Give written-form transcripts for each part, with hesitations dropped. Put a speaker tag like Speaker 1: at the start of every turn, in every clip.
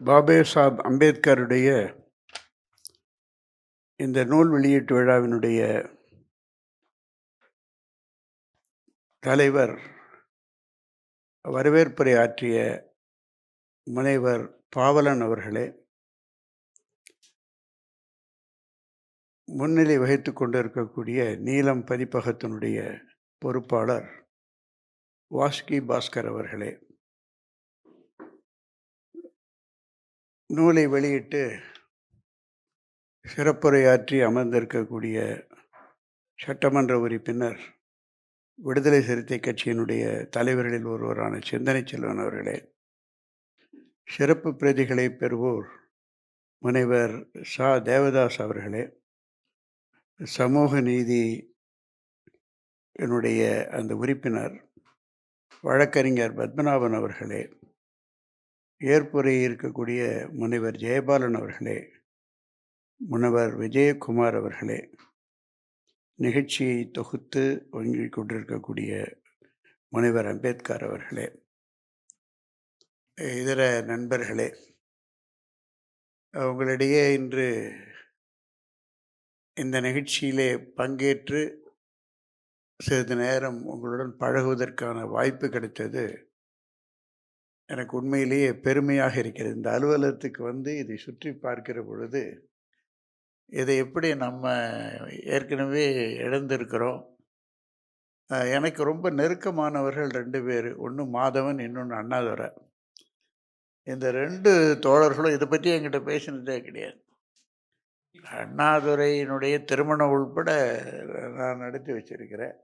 Speaker 1: பாபேசாப் அம்பேத்கருடைய இந்த நூல் வெளியீட்டு விழாவினுடைய தலைவர், வரவேற்புரை ஆற்றிய முனைவர் பாவலன் அவர்களே, முன்னிலை வகித்துக் கொண்டிருக்கக்கூடிய நீலம் பதிப்பகத்தினுடைய பொறுப்பாளர் வாசுகி பாஸ்கர் அவர்களே, நூலை வெளியிட்டு சிறப்புரையாற்றி அமர்ந்திருக்கக்கூடிய சட்டமன்ற உறுப்பினர், விடுதலை சிறுத்தை கட்சியினுடைய தலைவர்களில் ஒருவரான சிந்தனை செல்வன் அவர்களே, சிறப்பு பிரதிகளை பெறுவோர் முனைவர் சா தேவதாஸ் அவர்களே, சமூக நீதி என்னுடைய அந்த உறுப்பினர் வழக்கறிஞர் பத்மநாபன் அவர்களே, ஏற்புரை இருக்கக்கூடிய முனைவர் ஜெயபாலன் அவர்களே, முனைவர் விஜயகுமார் அவர்களே, நிகழ்ச்சியை தொகுத்து வழங்கிக் கொண்டிருக்கக்கூடிய முனைவர் அம்பேத்கர் அவர்களே, இதர நண்பர்களே, உங்களிடையே இன்று இந்த நிகழ்ச்சியிலே பங்கேற்று சிறிது நேரம் உங்களுடன் பழகுவதற்கான வாய்ப்பு கிடைத்தது எனக்கு உண்மையிலேயே பெருமையாக இருக்கிறது. இந்த அலுவலகத்துக்கு இதை சுற்றி பார்க்கிற பொழுது இதை எப்படி நம்ம ஏற்கனவே இழந்திருக்கிறோம். எனக்கு ரொம்ப நெருக்கமானவர்கள் 2 பேர். ஒன்று மாதவன், இன்னொன்று அண்ணாதுரை. இந்த 2 தோழர்களும் இதை பற்றி என்கிட்ட பேசினதே கிடையாது. அண்ணாதுரையினுடைய திருமணம் உள்பட நான் நடத்தி வச்சிருக்கிறேன்.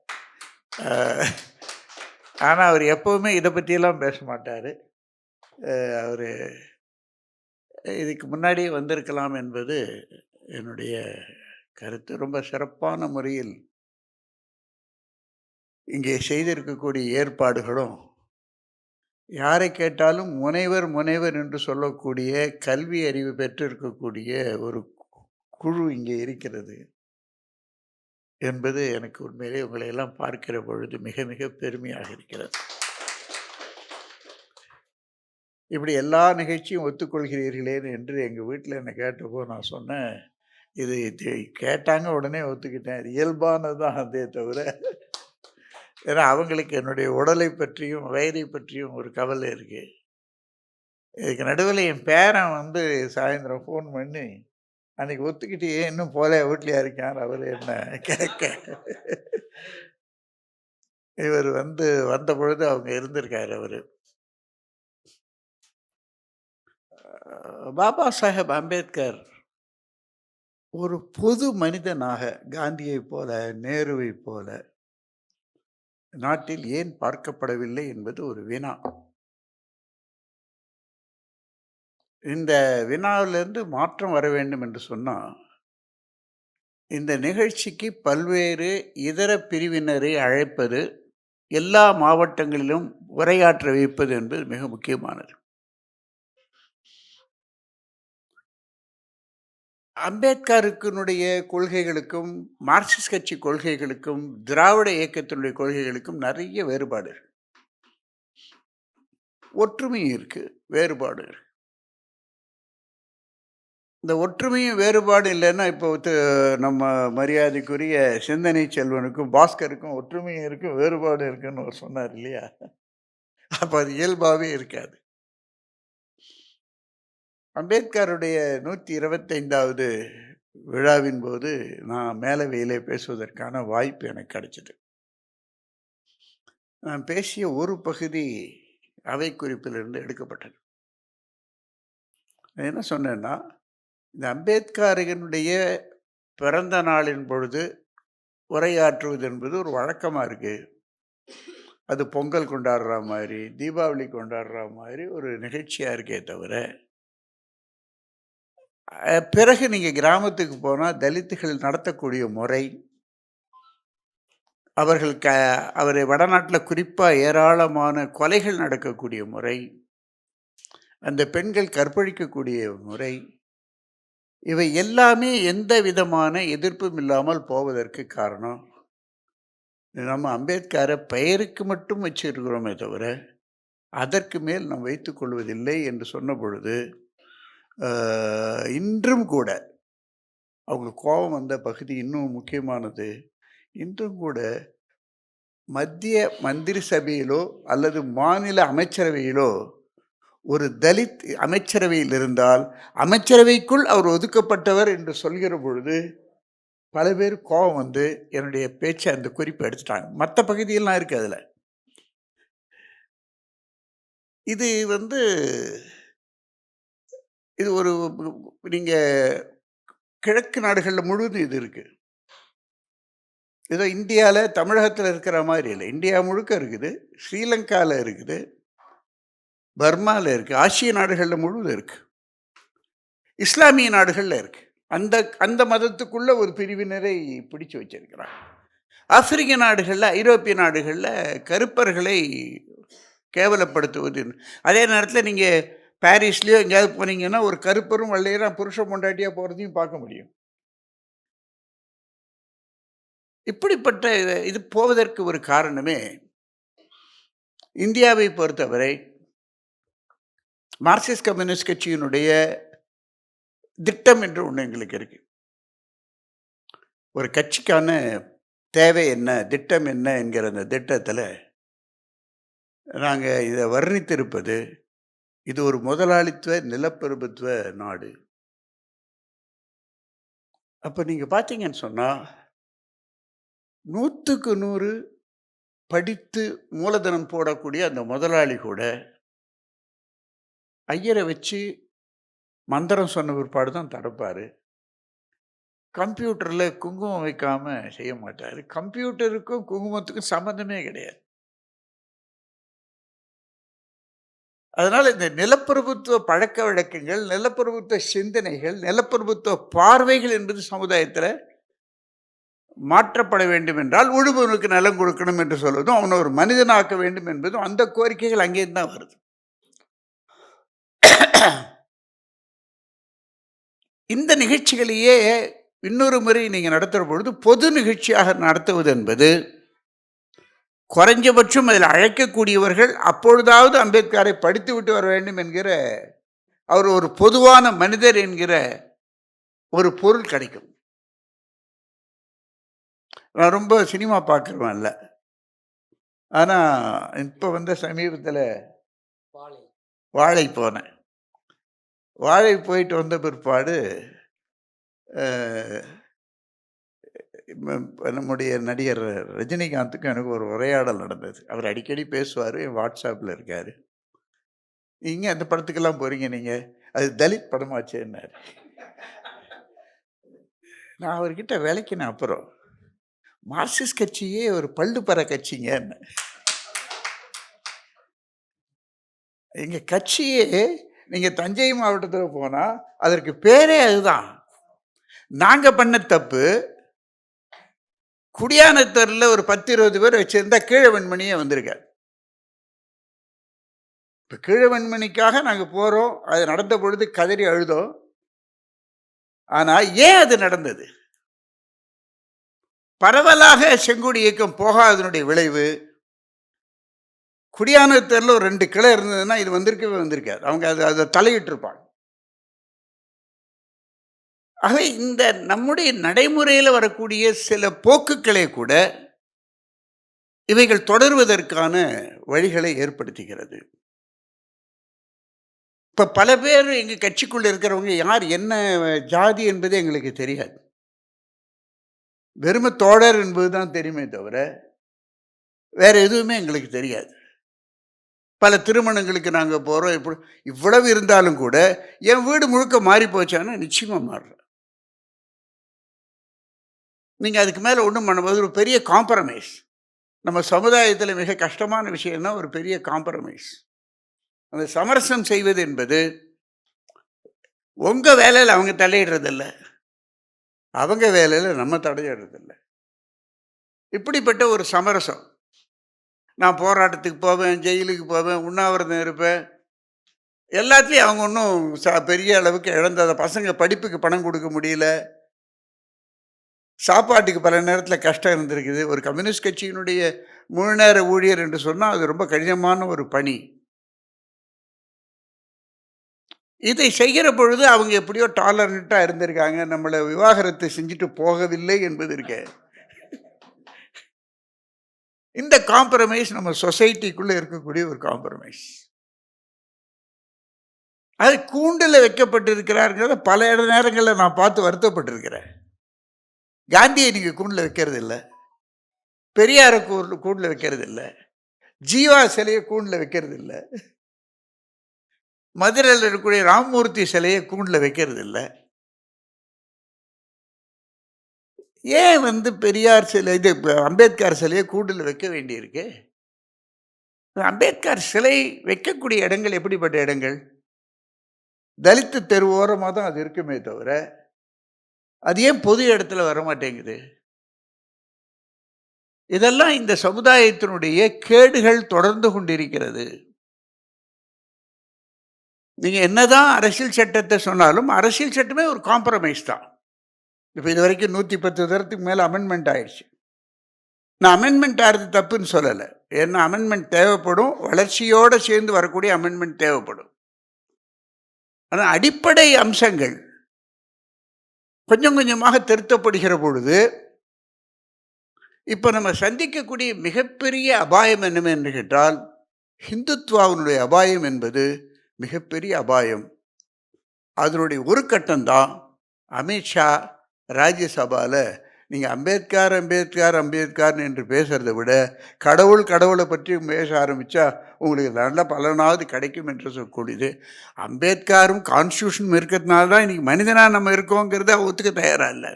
Speaker 1: ஆனால் அவர் எப்போவுமே இதை பற்றியெல்லாம் பேச மாட்டார். அவர் இதுக்கு முன்னாடியே வந்திருக்கலாம் என்பது என்னுடைய கருத்து. ரொம்ப சிறப்பான முறையில் இங்கே செய்திருக்கக்கூடிய ஏற்பாடுகளும், யாரை கேட்டாலும் முனைவர் முனைவர் என்று சொல்லக்கூடிய கல்வி அறிவு பெற்றிருக்கக்கூடிய ஒரு குழு இங்கே இருக்கிறது என்பது எனக்கு உண்மையிலே உங்களை எல்லாம் பார்க்கிற பொழுது மிக மிக பெருமையாக இருக்கிறது. இப்படி எல்லா நிகழ்ச்சியும் ஒத்துக்கொள்கிறீர்களே என்று எங்கள் வீட்டில் என்னை கேட்டப்போ நான் சொன்னேன், இது கேட்டாங்க உடனே ஒத்துக்கிட்டேன். அது இயல்பானது தான் அதே தவிர, ஏன்னா அவங்களுக்கு என்னுடைய உடலை பற்றியும் வயதை பற்றியும் ஒரு கவலை இருக்கு. இதுக்கு நடுவில் என் பேரன் சாயந்தரம் ஃபோன் பண்ணி, அன்னைக்கு ஒத்துக்கிட்டு ஏன் இன்னும் போல வீட்லையா இருக்கார் அவர் என்ன கேட்க, இவர் வந்த பொழுது அவங்க இருந்திருக்காரு. அவர் பாபா சாஹேப் அம்பேத்கர் ஒரு பொது மனிதனாக காந்தியை போல, நேருவை போல நாட்டில் ஏன் பார்க்கப்படவில்லை என்பது ஒரு வினா. இந்த வினாவிலிருந்து மாற்றம் வர வேண்டும் என்று சொன்னால், இந்த நிகழ்ச்சிக்கு பல்வேறு இதர பிரிவினரை அழைப்பது, எல்லா மாவட்டங்களிலும் உரையாற்ற வைப்பது என்பது மிக முக்கியமானது. அம்பேத்கருக்கினுடைய கொள்கைகளுக்கும், மார்க்சிஸ்ட் கட்சி கொள்கைகளுக்கும், திராவிட இயக்கத்தினுடைய கொள்கைகளுக்கும் நிறைய வேறுபாடு இருக்கு. ஒற்றுமையும் இருக்கு, வேறுபாடு இருக்கு. இந்த ஒற்றுமையும் வேறுபாடு இல்லைன்னா, இப்போ நம்ம மரியாதைக்குரிய சிந்தனை செல்வனுக்கும் பாஸ்கருக்கும் ஒற்றுமையும் இருக்கு, வேறுபாடு இருக்குன்னு அவர் சொன்னார் இல்லையா? அப்போ அது இயல்பாகவே இருக்காது. அம்பேத்கருடைய 125வது விழாவின் போது நான் மேலவையிலே பேசுவதற்கான வாய்ப்பு எனக்கு கிடைச்சது. நான் பேசிய ஒரு பகுதி அவை குறிப்பிலிருந்து எடுக்கப்பட்டது. என்ன சொன்னேன்னா, இந்த அம்பேத்கரினுடைய பிறந்த நாளின் பொழுது உரையாற்றுவது என்பது ஒரு வழக்கமாக இருக்கு. அது பொங்கல் கொண்டாடுற மாதிரி, தீபாவளி கொண்டாடுற மாதிரி ஒரு நிகழ்ச்சியாக இருக்கே தவிர, பிறகு நீங்கள் கிராமத்துக்கு போனால் தலித்துகள் நடத்தக்கூடிய முறை, அவர்கள் அவரை வடநாட்டில் குறிப்பாக ஏராளமான கொலைகள் நடக்கக்கூடிய முறை, அந்த பெண்கள் கற்பழிக்கக்கூடிய முறை, இவை எல்லாமே எந்த விதமான எதிர்ப்பும் இல்லாமல் போவதற்கு காரணம், நம்ம அம்பேத்கரை பெயருக்கு மட்டும் வச்சிருக்கிறோமே தவிர அதற்கு மேல் நாம் வைத்துக் கொள்வதில்லை என்று சொன்ன பொழுது, அ இன்றும் கூட அவங்களுக்கு கோபம் வந்த பகுதி இன்னும் முக்கியமானது. இன்றும் கூட மத்திய மந்திரி சபையிலோ அல்லது மாநில அமைச்சரவையிலோ ஒரு தலித் அமைச்சரவையில் இருந்தால், அமைச்சரவைக்குள் அவர் ஒதுக்கப்பட்டவர் என்று சொல்கிற பொழுது, பல பேர் கோவம் வந்து என்னுடைய பேச்ச அந்த குறிப்ப எடுத்துட்டாங்க. மத்த பகுதியெல்லாம் இருக்கு அதுல. இது வந்து இது ஒரு நீங்க கிழக்கு நாடுகள்ல முழுவதும் இது இருக்கு. ஏதோ இந்தியால, தமிழகத்துல இருக்கிற மாரி இல்ல. இந்தியா முழுக்க இருக்குது. ஸ்ரீலங்கால இருக்குது. பர்மால இருக்கு. ஆசிய நாடுகள்ல முழுவதும் இருக்கு. இஸ்லாமிய நாடுகள்ல இருக்கு. அந்த அந்த மதத்துக்குள்ள ஒரு பிரிவினரை பிடிச்சு வச்சிருக்கிறாங்க. ஆப்பிரிக்க நாடுகள்ல, ஐரோப்பிய நாடுகள்ல கருப்பர்களை கேவலப்படுத்துவது. அதே நேரத்துல நீங்க பாரிஸ்லயோ எங்கேயாவது போனீங்கன்னா, ஒரு கருப்பரும் வெள்ளையரும் புருஷன் பொண்டாட்டியா போறதையும் பார்க்க முடியும். இப்படிப்பட்ட இது போவதற்கு ஒரு காரணமே, இந்தியாவை பொறுத்தவரை மார்க்சிஸ்ட் கம்யூனிஸ்ட் கட்சியினுடைய திட்டம் என்று ஒண்ணு எங்களுக்கு இருக்கு. ஒரு கட்சிக்கான தேவை என்ன? திட்டம் என்ன? என்கிற அந்த திட்டத்துல நாங்க இத வர்ணித்திருப்பது, இது ஒரு முதலாளித்துவ நிலப்பிரபுத்துவ நாடு. அப்ப நீங்க பார்த்தீங்கன்னு சொன்னா, 100க்கு 100 படித்து மூலதனம் போடக்கூடிய அந்த முதலாளி கூட, ஐயர வச்சு மந்திரம் சொன்ன பிற்பாடு தான் திறப்பாரு. கம்ப்யூட்டர்ல குங்குமம் வைக்காம செய்ய மாட்டாரு. கம்ப்யூட்டருக்கும் குங்குமத்துக்கும் சம்மந்தமே கிடையாது. அதனால இந்த நிலப்பிரபுத்துவ பழக்கவழக்கங்கள், நிலப்பிரபுத்துவ சிந்தனைகள், நிலப்பிரபுத்துவ பார்வைகள் என்பது சமுதாயத்தில மாற்றப்பட வேண்டும் என்றால், உழுபவனுக்கு நிலம் கொடுக்கணும் என்று சொல்வதும், அவன ஒரு மனிதனாக்க வேண்டும் என்பதும், அந்த கோரிக்கைகள் அங்கேருந்து தான் வருது. இந்த நிகழ்ச்சிகளையே இன்னொரு முறை நீங்க நடத்துற பொழுது, பொது நிகழ்ச்சியாக நடத்துவது என்பது, குறைஞ்சபட்சம் அதில் அழைக்கக்கூடியவர்கள் அப்பொழுதாவது அம்பேத்கரை படித்துவிட்டு வர வேண்டும் என்கிற, அவர் ஒரு பொதுவான மனிதர் என்கிற ஒரு பொருள் கிடைக்கும். நான் ரொம்ப சினிமா பார்க்கிறவன் இல்ல. ஆனா, இப்ப வந்து சமீபத்தில வாழை போனேன். வாழை போயிட்டு வந்த பிற்பாடு, அ நம்முடைய நடிகர் ரஜினிகாந்துக்கும் எனக்கு ஒரு உரையாடல் நடந்தது. அவர் அடிக்கடி பேசுவாரு. என் WhatsAppல இருக்காரு. "நீங்க அந்த படத்துக்கெல்லாம் போறீங்க நீங்க. அது தலித் படமாச்சேன்னாரு." நான் அவர்கிட்ட விளக்கினேன் அப்புறம். மார்க்சிஸ்ட் கட்சியே ஒரு பள்ளு பற கட்சிங்கன்னேன். எங்க கட்சியே நீங்க தஞ்சை மாவட்டத்துல போனா, அதற்கு பேரே அதுதான். நாங்க பண்ண தப்பு, குடியானத்தூர்ல ஒரு 10, 20 பேர் வச்சிருந்தா கீழவெண்மணியே வந்திருக்காது. இப்ப கீழவெண்மணிக்காக நாங்க போறோம். அது நடந்த பொழுது கதறி அழுதோம். ஆனா ஏன் அது நடந்தது? பரவலாக செங்கோடி இயக்கம் போகாததனுடைய விளைவு, குடியானத்தூர்ல ஒரு 2 கிளை இருந்ததுன்னா, இது வந்திருக்கவே வந்திருக்காது. அவங்க அத தலையிட்டிருப்பாங்க. ஆகவே இந்த நம்முடைய நடைமுறையில வரக்கூடிய சில போக்குகளே கூட, இவைகள் தொடர்வதற்கான வழிகளை ஏற்படுத்துகிறது. இப்ப பல பேர் எங்க கட்சிக்குள்ள இருக்கிறவங்க யார் என்ன ஜாதி என்பதே எங்களுக்கு தெரியாது. வெறும தோழர் என்பது தான் தெரியுமே தவிர, வேற எதுவுமே எங்களுக்கு தெரியாது. பல திருமணங்களுக்கு நாங்க போறோம். இவ்வளவு இருந்தாலும் கூட, என் வீடு முழுக்க மாறி போச்சான்னா, நிச்சயமா மாறல. நீங்க அதுக்கு மேல ஒண்ணும் பண்ணும்போது ஒரு பெரிய காம்ப்ரமைஸ். நம்ம சமுதாயத்தில மிக கஷ்டமான விஷயம்னா ஒரு பெரிய காம்ப்ரமைஸ். அந்த சமரசம் செய்வது என்பது, உங்க வேலையில அவங்க தலையிடுறதில்ல. அவங்க வேலையில நம்ம தலையிடுறதில்ல. இப்படிப்பட்ட ஒரு சமரசம். நான் போராட்டத்துக்கு போவேன், ஜெயிலுக்கு போவேன், உண்ணாவிரதம் இருப்பேன். எல்லாத்துலயும் அவங்க ஒண்ணும் பெரிய அளவுக்கு இழந்தத பசங்க படிப்புக்கு பணம் குடுக்க முடியல. சாப்பாட்டுக்கு பல நேரத்தில கஷ்டம் இருந்திருக்குது. ஒரு கம்யூனிஸ்ட் கட்சியினுடைய முழு நேர ஊழியர் என்று சொன்னா, அது ரொம்ப கடினமான ஒரு பணி. இதை செய்கிற பொழுது அவங்க எப்படியோ டாலரண்ட்டா இருந்திருக்காங்க. நம்மள விவாகரத்து செஞ்சுட்டு போகவில்லை என்பது இருக்கே. இந்த காம்ப்ரமைஸ் நம்ம சொசைட்டிக்குள்ள இருக்கக்கூடிய ஒரு காம்ப்ரமைஸ். அது கூண்டுல வைக்கப்பட்டிருக்கிறார்ங்கிறத பல நேரங்கள்ல நான் பார்த்து வருத்தப்பட்டிருக்கிறேன். காந்தியை நீங்க கூண்டுல வைக்கிறது இல்ல. பெரியார கூண்டுல வைக்கிறது இல்ல. ஜீவா சிலைய கூண்டுல வைக்கிறது இல்ல. மதுரையில் இருக்கக்கூடிய ராமமூர்த்தி சிலையை கூண்டுல வைக்கிறது இல்ல. ஏன் பெரியார் சிலை இது அம்பேத்கர் சிலையை கூண்டுல வைக்க வேண்டியிருக்கு? அம்பேத்கர் சிலை வைக்கக்கூடிய இடங்கள் எப்படிப்பட்ட இடங்கள்? தலித்து தெரு ஓரமா தான் அது இருக்குமே தவிர, அது ஏன் பொது இடத்துல வரமாட்டேங்குது? இதெல்லாம் இந்த சமுதாயத்தினுடைய கேடுகள் தொடர்ந்து கொண்டிருக்கிறது. நீங்க என்னதான் அரசியல் சட்டத்தை சொன்னாலும், அரசியல் சட்டமே ஒரு காம்ப்ரமைஸ் தான். இப்ப இதுவரைக்கும் 110 தரத்துக்கு மேல அமெண்ட்மென்ட் ஆயிடுச்சு. நான் அமெண்ட்மென்ட் ஆறது தப்புன்னு சொல்லல. ஏன்னா அமெண்ட்மென்ட் தேவைப்படும். வளர்ச்சியோட சேர்ந்து வரக்கூடிய அமெண்ட்மென்ட் தேவைப்படும். ஆனா அடிப்படை அம்சங்கள் கொஞ்சம் கொஞ்சமாக திருத்தப்படுகிற பொழுது, இப்ப நம்ம சந்திக்கக்கூடிய மிகப்பெரிய அபாயம் என்னவென்று கேட்டால், ஹிந்துத்வாவினுடைய அபாயம் என்பது மிகப்பெரிய அபாயம். அதனுடைய ஒரு கட்டம் தான் அமித்ஷா ராஜ்யசபால நீங்க அம்பேத்கர், அம்பேத்கர், அம்பேத்கர் என்று பேசுறதை விட, கடவுளை பற்றி பேச ஆரம்பிச்சா உங்களுக்கு நல்ல பலனாவது கிடைக்கும் என்று சொல்லக்கூடியது. அம்பேத்கரும் கான்ஸ்டியூஷனும் இருக்கிறதுனால தான் இன்னைக்கு மனிதனா நம்ம இருக்கோங்கிறத ஒத்துக்க தயாரா இல்லை.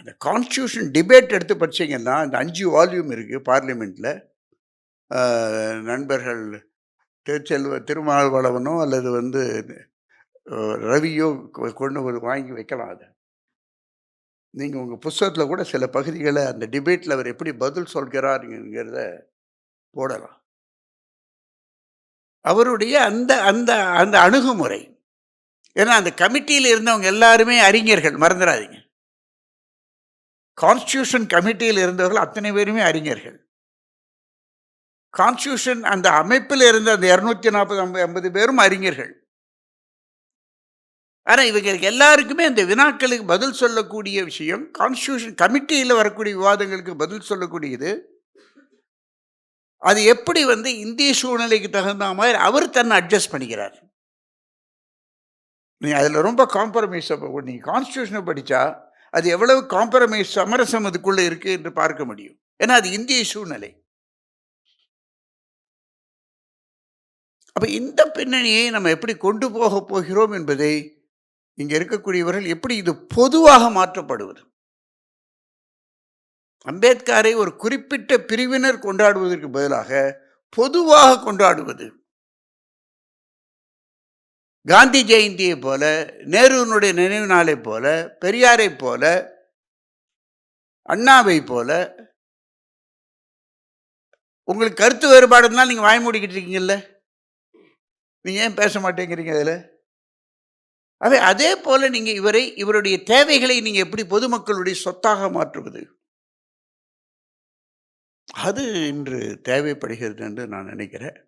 Speaker 1: அந்த கான்ஸ்டியூஷன் டிபேட் எடுத்து படிச்சீங்கன்னா, அந்த 5 வால்யூம் இருக்கு பார்லிமெண்ட்ல. நண்பர்கள் திருமாவளவனோ அல்லது ரவியோ கொண்டு வாங்கி வைக்கலாம். அதை நீங்கள் உங்கள் புஸ்தகத்தில் கூட சில பகுதிகளை அந்த டிபேட்டில் அவர் எப்படி பதில் சொல்கிறாருங்கிறத போடலாம். அவருடைய அந்த அந்த அந்த அணுகுமுறை, ஏன்னா அந்த கமிட்டியில் இருந்தவங்க எல்லாருமே அறிஞர்கள், மறந்துடாதீங்க. கான்ஸ்டியூஷன் கமிட்டியில் இருந்தவர்கள் அத்தனை பேருமே அறிஞர்கள். கான்ஸ்டியூஷன் அந்த அமைப்பில் இருந்த அந்த 240-50 பேரும் அறிஞர்கள். ஆனால் இவங்களுக்கு எல்லாருக்குமே அந்த வினாக்களுக்கு பதில் சொல்லக்கூடிய விஷயம், கான்ஸ்டியூஷன் கமிட்டியில் வரக்கூடிய விவாதங்களுக்கு பதில் சொல்லக்கூடியது. அது எப்படி இந்திய சூழ்நிலைக்கு தகுந்த மாதிரி அவர் தன்னை அட்ஜஸ்ட் பண்ணிக்கிறார். நீங்கள் அதில் ரொம்ப காம்ப்ரமைஸ், நீங்கள் கான்ஸ்டியூஷனை படித்தா அது எவ்வளவு காம்ப்ரமைஸ், சமரசம் அதுக்குள்ளே இருக்கு என்று பார்க்க முடியும். ஏன்னா அது இந்திய சூழ்நிலை. அப்போ இந்த பின்னணியை நம்ம எப்படி கொண்டு போக போகிறோம் என்பதை இங்கே இருக்கக்கூடியவர்கள் எப்படி இது பொதுவாக மாற்றப்படுவது. அம்பேத்கரை ஒரு குறிப்பிட்ட பிரிவினர் கொண்டாடுவதற்கு பதிலாக பொதுவாக கொண்டாடுவது. காந்தி ஜெயந்தியை போல, நேருனுடைய நினைவு நாளை போல, பெரியாரை போல, அண்ணாவை போல. உங்களுக்கு கருத்து வேறுபாடு இருந்தால் நீங்க வாய் மூடிக்கிட்டு இருக்கீங்கல்ல, நீங்க ஏன் பேச மாட்டேங்கிறீங்க? அதில் அதே போல நீங்க இவருடைய தேவைகளை நீங்க எப்படி பொதுமக்களுடைய சொத்தாக மாற்றுவது, அது இன்று தேவைப்படுகிறது என்று நான் நினைக்கிறேன்.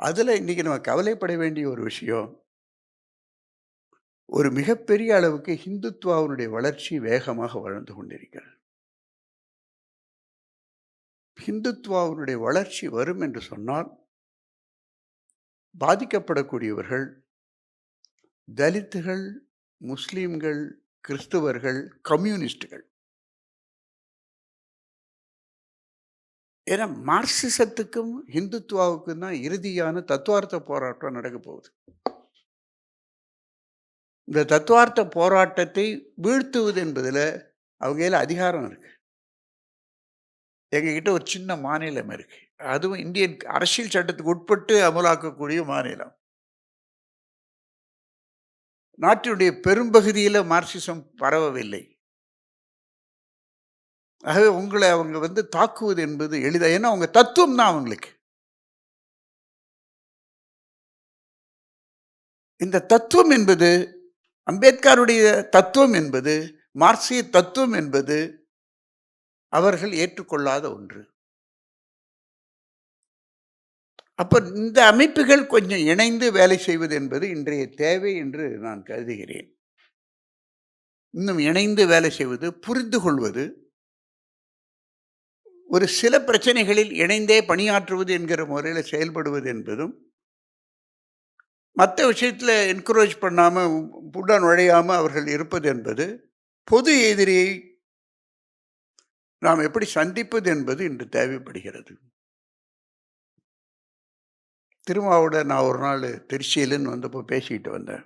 Speaker 1: அதுல இன்னைக்கு நம்ம கவலைப்பட வேண்டிய ஒரு விஷயம், ஒரு மிகப்பெரிய அளவுக்கு ஹிந்துத்வாவுடைய வளர்ச்சி வேகமாக வளர்ந்து கொண்டிருக்கிறது. ஹிந்துத்வாவுடைய வளர்ச்சி வரும் என்று சொன்னால் பாதிக்கப்படக்கூடியவர்கள் தலித்துகள், முஸ்லிம்கள், கிறிஸ்துவர்கள், கம்யூனிஸ்டுகள். ஏன்னா மார்க்சிசத்துக்கும் ஹிந்துத்வாவுக்கும் தான் இறுதியான தத்துவார்த்த போராட்டம் நடக்க போகுது. இந்த தத்துவார்த்த போராட்டத்தை வீழ்த்துவது என்பதில் அவங்க கையில் அதிகாரம் இருக்கு. எங்ககிட்ட ஒரு சின்ன மாநிலம் இருக்கு, அதுவும் இந்தியன் அரசியல் சட்டத்துக்கு உட்பட்டு அமலாக்கக்கூடிய மாநிலம். நாட்டினுடைய பெரும்பகுதியில் மார்க்சிசம் பரவவில்லை. ஆகவே உங்களை அவங்க தாக்குவது என்பது எளிதா, ஏன்னா அவங்க தத்துவம் தான் அவங்களுக்கு. இந்த தத்துவம் என்பது, அம்பேத்கருடைய தத்துவம் என்பது, மார்க்சிய தத்துவம் என்பது அவர்கள் ஏற்றுக்கொள்ளாத ஒன்று. அப்ப இந்த அமைப்புகள் கொஞ்சம் இணைந்து வேலை செய்வது என்பது இன்றைய தேவை என்று நான் கருதுகிறேன். இன்னும் இணைந்து வேலை செய்வது, புரிந்து கொள்வது, ஒரு சில பிரச்சனைகளில் இணைந்தே பணியாற்றுவது என்கிற முறையில செயல்படுவது என்பதும், மத்த விஷயத்துல என்கரேஜ் பண்ணாம, உள்ள நுழையாம அவர்கள் இருப்பது என்பது, பொது எதிரியை நாம் எப்படி சந்திப்பது என்பது இன்று தேவைப்படுகிறது. திருமாவோட நான் ஒரு நாள் திருச்சியிலன்னு வந்தப்போ பேசிக்கிட்டு வந்தேன்.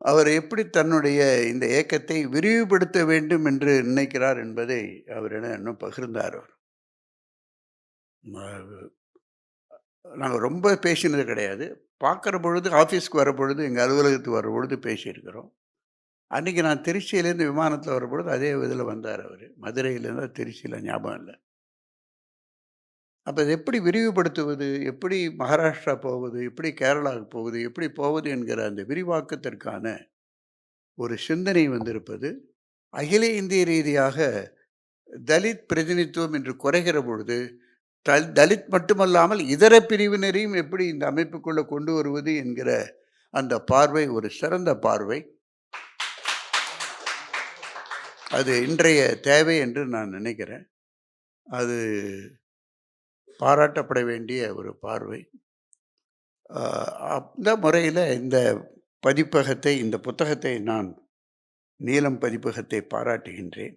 Speaker 1: அவர் எப்படி தன்னுடைய இந்த இயக்கத்தை விரிவுபடுத்த வேண்டும் என்று நினைக்கிறார் என்பதை அவரிடம் இன்னும் பகிர்ந்தார் அவர். நாங்க ரொம்ப பேசினது கிடையாது. பார்க்குற பொழுது, ஆஃபீஸ்க்கு வரப்பொழுது, எங்க அலுவலகத்துக்கு வரப்பொழுது பேசியிருக்கிறோம். அன்னைக்கு நான் திருச்சியிலேருந்து விமானத்தில வரப்பொழுது அதே இதில வந்தார் அவரு. மதுரையிலேருந்து திருச்சியில ஞாபகம் இல்ல. அப்ப இத எப்படி விரிவுபடுத்துவது? எப்படி மகாராஷ்டிரா போவது? எப்படி கேரளாவுக்கு போவது? எப்படி போவது என்கிற அந்த விரிவாக்கத்திற்கான ஒரு சிந்தனை வந்திருப்பது, அகில இந்திய ரீதியாக தலித் பிரதிநிதித்துவம் என்று குறைகிற பொழுது, தலித் மட்டுமல்லாமல் இதர பிரிவினரையும் எப்படி இந்த அமைப்புக்குள்ள கொண்டு வருவது என்கிற அந்த பார்வை ஒரு சிறந்த பார்வை. அது இன்றைய தேவை என்று நான் நினைக்கிறேன். அது பாராட்டப்பட வேண்டிய ஒரு பார்வை. அந்த முறையில இந்த பதிப்பகத்தை, இந்த புத்தகத்தை நான் நீலம் பதிப்பகத்தை பாராட்டுகின்றேன்.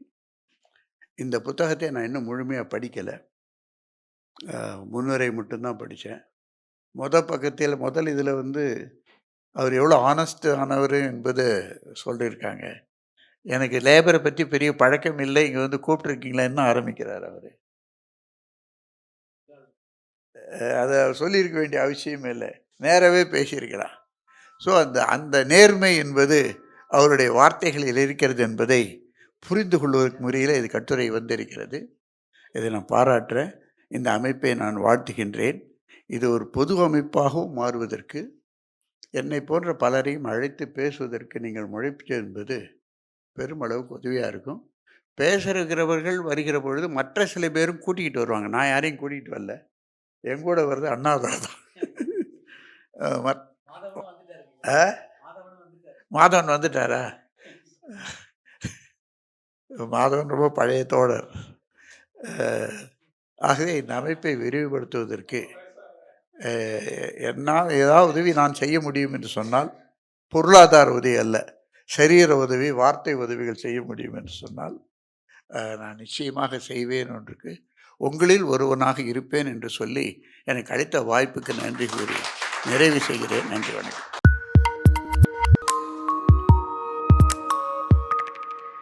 Speaker 1: இந்த புத்தகத்தை நான் இன்னும் முழுமையா படிக்கல. முன்னுரை மட்டும் தான் படிச்சேன். முதல் இதில வந்து அவர் எவ்வளோ ஹானஸ்ட் ஆனவரு என்பத சொல்லியிருக்காங்க. எனக்கு லேபர பத்தி பெரிய பழக்கம் இல்லை. இங்க வந்து கூப்பிட்டுருக்கீங்களேன்னு ஆரம்பிக்கிறார் அவரு. அத சொல்லியிருக்க வேண்டிய அவசியமே இல்ல. நேராவே பேசியிருக்கலாம். ஸோ அந்த அந்த நேர்மை என்பது அவருடைய வார்த்தைகளில் இருக்கிறது என்பதை புரிந்து கொள்வதற்கு முறையில இது கட்டுரை வந்திருக்கிறது. இதை நான் பாராட்டுறேன். இந்த அமைப்பை நான் வாழ்த்துகின்றேன். இது ஒரு பொது அமைப்பாகவும் மாறுவதற்கு, என்னை போன்ற பலரையும் அழைத்து பேசுவதற்கு நீங்கள் முயற்சி என்பது பெருமளவுக்கு உதவியா இருக்கும். பேசுகிறவர்கள் வருகிற பொழுது மற்ற சில பேரும் கூட்டிக்கிட்டு வருவாங்க. நான் யாரையும் கூட்டிகிட்டு வரல. என் கூட வர்றது அண்ணாதுரை தான். மாதவன் வந்துட்டாரா? மாதவன் ரொம்ப பழைய தோழர். ஆகவே இந்த அமைப்பை விரிவுபடுத்துவதற்கு என்னால் ஏதாவது உதவி நான் செய்ய முடியும் என்று சொன்னால், பொருளாதார உதவி அல்ல, சரீர உதவி, வார்த்தை உதவிகள் செய்ய முடியும் என்று சொன்னால், நான் நிச்சயமாக செய்வேன் ஒன்றுக்கு உங்களில் ஒருவனாக இருப்பேன் என்று சொல்லி எனக்கு அளித்த வாய்ப்புக்கு நன்றி கூறி நிறைவு செய்கிறேன். நன்றி, வணக்கம்.